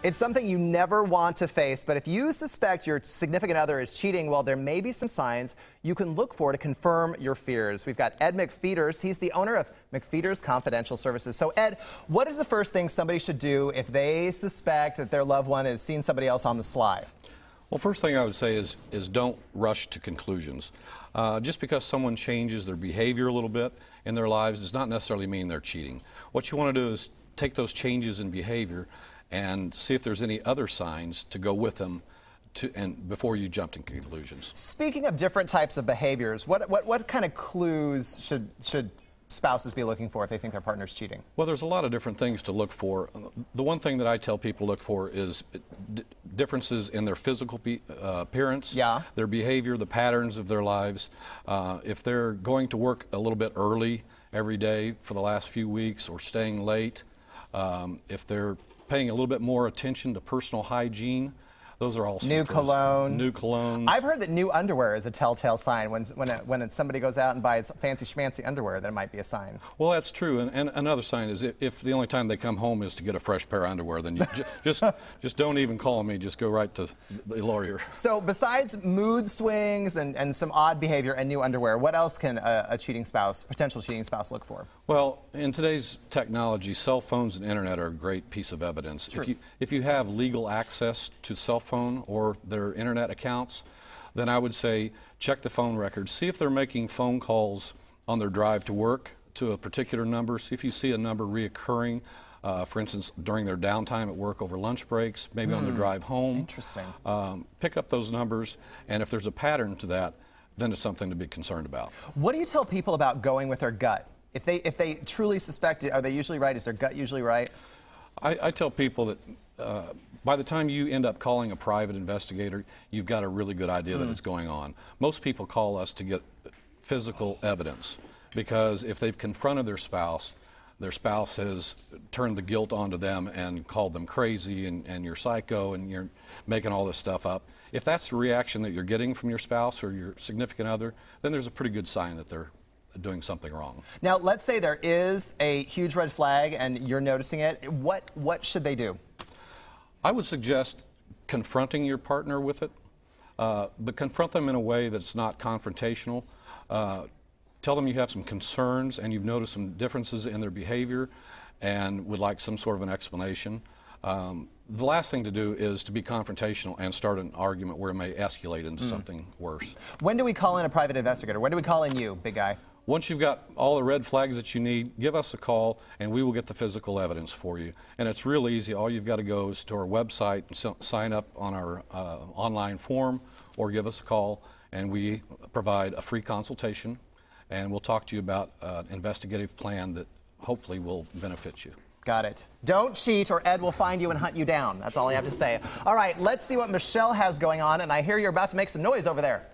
It's something you never want to face, but if you suspect your significant other is cheating, well, there may be some signs you can look for to confirm your fears. We've got Ed McFeeters. He's the owner of McFeeters Confidential Services. So, Ed, what is the first thing somebody should do if they suspect that their loved one has seen somebody else on the sly? Well, first thing I would say is don't rush to conclusions. Just because someone changes their behavior a little bit in their lives does not necessarily mean they're cheating. What you want to do is take those changes in behavior and see if there's any other signs to go with them and before you jump to conclusions. Speaking of different types of behaviors, what kind of clues should spouses be looking for if they think their partner's cheating? Well, there's a lot of different things to look for. The one thing that I tell people to look for is differences in their physical appearance, their behavior, the patterns of their lives. If they're going to work a little bit early every day for the last few weeks or staying late, if they're paying a little bit more attention to personal hygiene. Those are all new cologne. New colognes. I've heard that new underwear is a telltale sign. When somebody goes out and buys fancy schmancy underwear, that might be a sign. Well, that's true. And another sign is if the only time they come home is to get a fresh pair of underwear, then you just don't even call me. Just go right to the lawyer. So besides mood swings and some odd behavior and new underwear, what else can a cheating spouse, potential cheating spouse, look for? Well, in today's technology, cell phones and internet are a great piece of evidence. If you have legal access to cell phone or their internet accounts, then I would say check the phone records. See if they're making phone calls on their drive to work to a particular number. See if you see a number reoccurring, for instance, during their downtime at work over lunch breaks, maybe on their drive home. Interesting. Pick up those numbers, and if there's a pattern to that, then it's something to be concerned about. What do you tell people about going with their gut? If they truly suspect it, are they usually right? Is their gut usually right? I tell people that by the time you end up calling a private investigator, you've got a really good idea that it's going on. Most people call us to get physical evidence because if they've confronted their spouse has turned the guilt onto them and called them crazy and you're psycho and you're making all this stuff up. If that's the reaction that you're getting from your spouse or your significant other, then there's a pretty good sign that they're doing something wrong. Now, let's say there is a huge red flag and you're noticing it. What should they do? I would suggest confronting your partner with it, but confront them in a way that's not confrontational. Tell them you have some concerns and you've noticed some differences in their behavior and would like some sort of an explanation. The last thing to do is to be confrontational and start an argument where it may escalate into something worse. When do we call in a private investigator? When do we call in you, big guy? Once you've got all the red flags that you need, give us a call and we will get the physical evidence for you. And it's real easy. All you've got to go is to our website and sign up on our online form or give us a call and we provide a free consultation and we'll talk to you about an investigative plan that hopefully will benefit you. Got it. Don't cheat or Ed will find you and hunt you down. That's all I have to say. All right, let's see what Michelle has going on, and I hear you're about to make some noise over there.